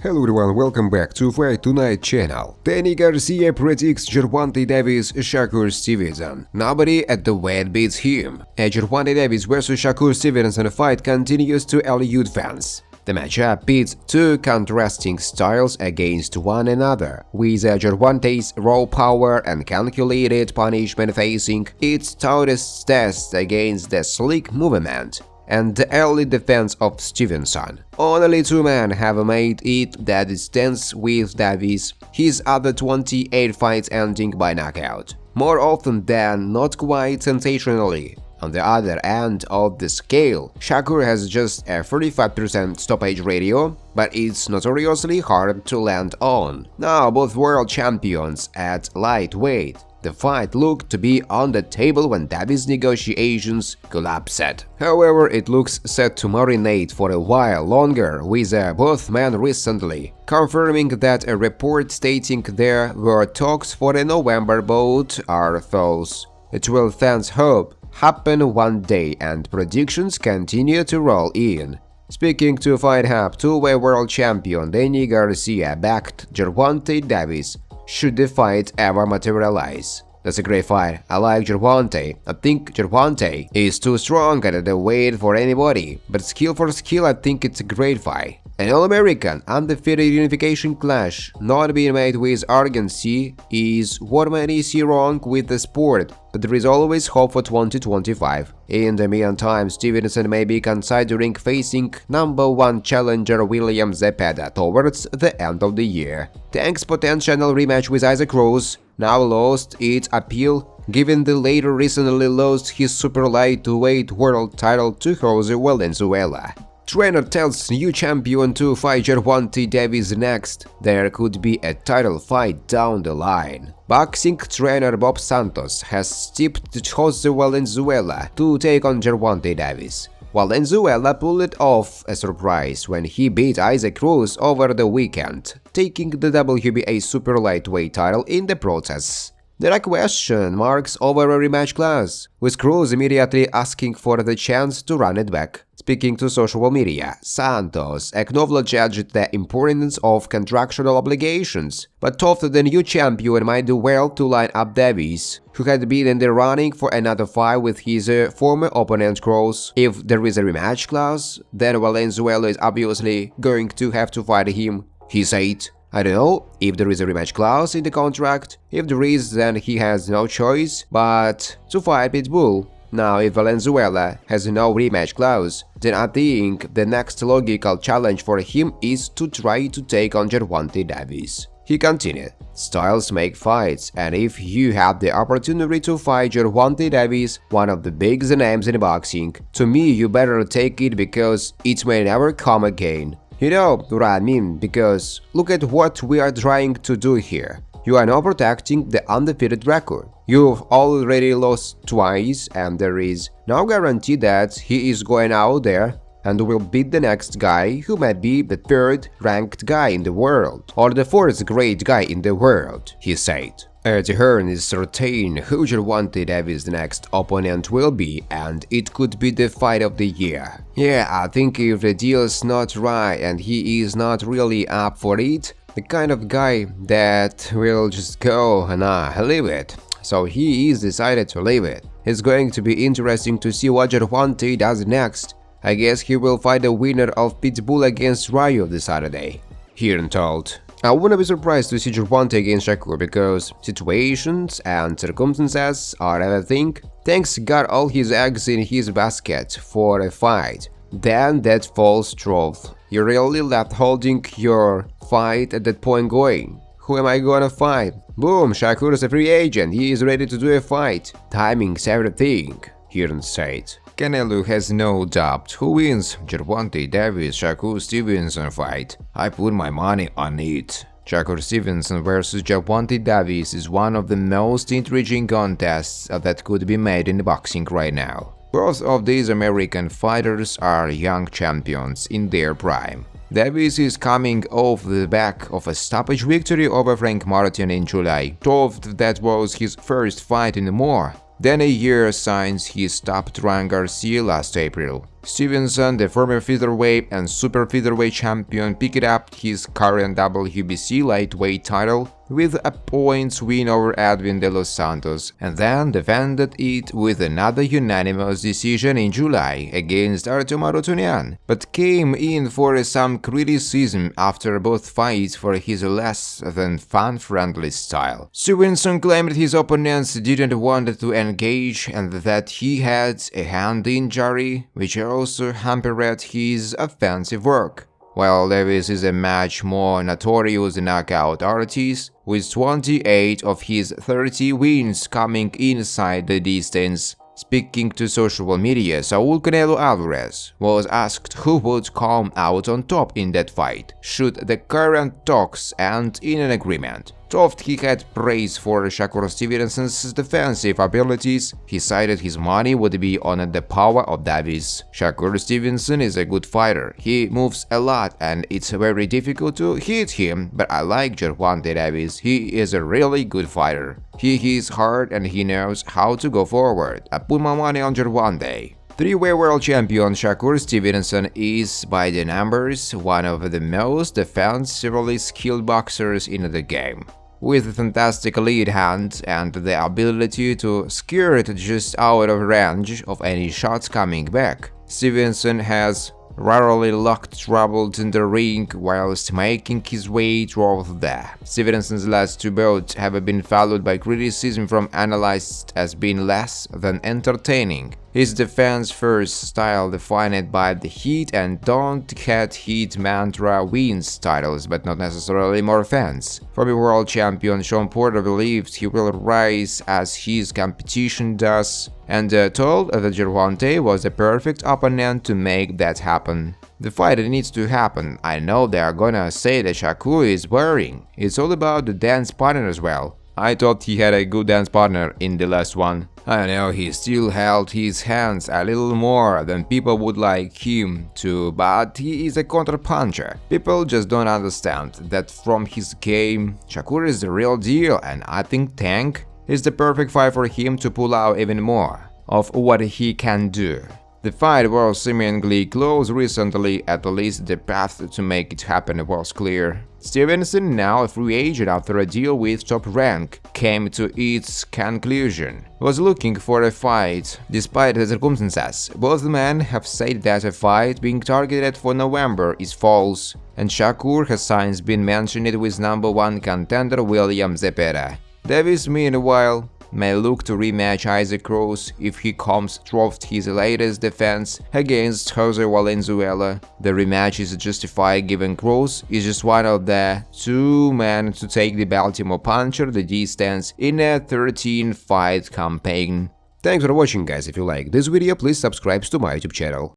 Hello everyone, welcome back to Fight Tonight channel. Danny Garcia predicts Gervonta Davis Shakur Stevenson. Nobody at the weight beats him. A Gervonta Davis vs Shakur Stevenson fight continues to elude fans. The matchup pits two contrasting styles against one another, with Gervonta's raw power and calculated punishment facing its toughest test against the slick movement and the early defense of Stevenson. Only two men have made it that distance with Davis, his other 28 fights ending by knockout. More often than not quite sensationally. On the other end of the scale, Shakur has just a 35% stoppage ratio, but it's notoriously hard to land on. Now both world champions at lightweight. The fight looked to be on the table when Davis' negotiations collapsed. However, it looks set to marinate for a while longer, with both men recently confirming that a report stating there were talks for a November bout are false. It will, fans hope, happen one day, and predictions continue to roll in. Speaking to Fight Hub, two-way world champion Danny Garcia backed Gervonta Davis should the fight ever materialize. That's a great fight. I like Gervonta. I think Gervonta is too strong at the weight for anybody, but skill for skill I think it's a great fight. An All-American undefeated unification clash not being made with urgency is what many see wrong with the sport, but there is always hope for 2025. In the meantime, Stevenson may be considering facing #1 challenger William Zepeda towards the end of the year. Tank's potential rematch with Isaac Rose now lost its appeal, given the latter recently lost his super lightweight world title to Jose Valenzuela. Trainer tells new champion to fight Gervonta Davis next. There could be a title fight down the line. Boxing trainer Bob Santos has tipped Jose Valenzuela to take on Gervonta Davis. Valenzuela pulled it off a surprise when he beat Isaac Cruz over the weekend, taking the WBA super lightweight title in the process. There are question marks over a rematch class, with Cruz immediately asking for the chance to run it back. Speaking to social media, Santos acknowledged the importance of contractual obligations, but thought the new champion might do well to line up Davis, who had been in the running for another fight with his former opponent Cruz. If there is a rematch clause, then Valenzuela is obviously going to have to fight him, he said. I don't know if there is a rematch clause in the contract. If there is, then he has no choice but to fight Pitbull. Now, if Valenzuela has no rematch clause, then I think the next logical challenge for him is to try to take on Gervonta Davis. He continued, styles make fights, and if you have the opportunity to fight Gervonta Davis, one of the biggest names in boxing, to me you better take it because it may never come again. You know what I mean, because look at what we are trying to do here. You are now protecting the undefeated record. You've already lost twice, and there is no guarantee that he is going out there and will beat the next guy who might be the third-ranked guy in the world, or the fourth great guy in the world, he said. Ed Hearn is certain who Gervonta Davis' next opponent will be, and it could be the fight of the year. Yeah, I think if the deal's not right and he is not really up for it, the kind of guy that will just go and leave it. So he is decided to leave it. It's going to be interesting to see what Gervonta does next. I guess he will fight the winner of Pitbull against Ryo this Saturday, Hearn told. I wouldn't be surprised to see Gervonta against Shakur because situations and circumstances are everything. Tank's got all his eggs in his basket for a fight. Then that falls truth. You're really left holding your fight at that point going, who am I gonna fight? Boom, Shakur is a free agent, he is ready to do a fight. Timing's everything, Hearn said. Canelo has no doubt who wins Gervonta Davis Shakur Stevenson fight. I put my money on it. Shakur Stevenson vs Gervonta Davis is one of the most intriguing contests that could be made in boxing right now. Both of these American fighters are young champions in their prime. Davis is coming off the back of a stoppage victory over Frank Martin in July. That was his first fight in more than a year since he stopped Ryan Garcia last April. Stevenson, the former featherweight and super featherweight champion, picked up his current WBC lightweight title with a points win over Edwin de los Santos, and then defended it with another unanimous decision in July against Artur Marotunian, but came in for some criticism after both fights for his less than fan-friendly style. Stevenson claimed his opponents didn't want to engage and that he had a hand injury, which also hampered his offensive work. While Davis is a much more notorious knockout artist, with 28 of his 30 wins coming inside the distance. Speaking to social media, Saul Canelo Alvarez was asked who would come out on top in that fight, should the current talks end in an agreement. Though he had praise for Shakur Stevenson's defensive abilities, he cited his money would be on the power of Davis. Shakur Stevenson is a good fighter, he moves a lot and it's very difficult to hit him, but I like Gervonta Davis, he is a really good fighter. He is hard and he knows how to go forward. I put my money on Gervonta. Three-way world champion Shakur Stevenson is, by the numbers, one of the most defensively skilled boxers in the game. With a fantastic lead hand and the ability to skirt just out of range of any shots coming back, Stevenson has rarely looked troubled in the ring whilst making his way through there. Stevenson's last two bouts have been followed by criticism from analysts as being less than entertaining. His defense-first style, defined by the hit and don't get hit mantra, wins titles, but not necessarily more fans. Former world champion Sean Porter believes he will rise as his competition does, and told that Gervonta was the perfect opponent to make that happen. The fight needs to happen. I know they are gonna say that Shakur is boring. It's all about the dance partner as well. I thought he had a good dance partner in the last one. I know he still held his hands a little more than people would like him to, but he is a counter-puncher. People just don't understand that from his game, Shakur is the real deal, and I think Tank is the perfect fight for him to pull out even more of what he can do. The fight was seemingly close recently, at least the path to make it happen was clear. Stevenson, now a free agent after a deal with Top Rank came to its conclusion, was looking for a fight. Despite the circumstances, both men have said that a fight being targeted for November is false, and Shakur has since been mentioned with #1 contender William Zepeda. Davis, meanwhile, may look to rematch Isaac Cruz if he comes through his latest defense against Jose Valenzuela. The rematch is justified given Cruz is just one of the two men to take the Baltimore Puncher the distance in a 13-fight campaign. Thanks for watching, guys. If you like this video, please subscribe to my YouTube channel.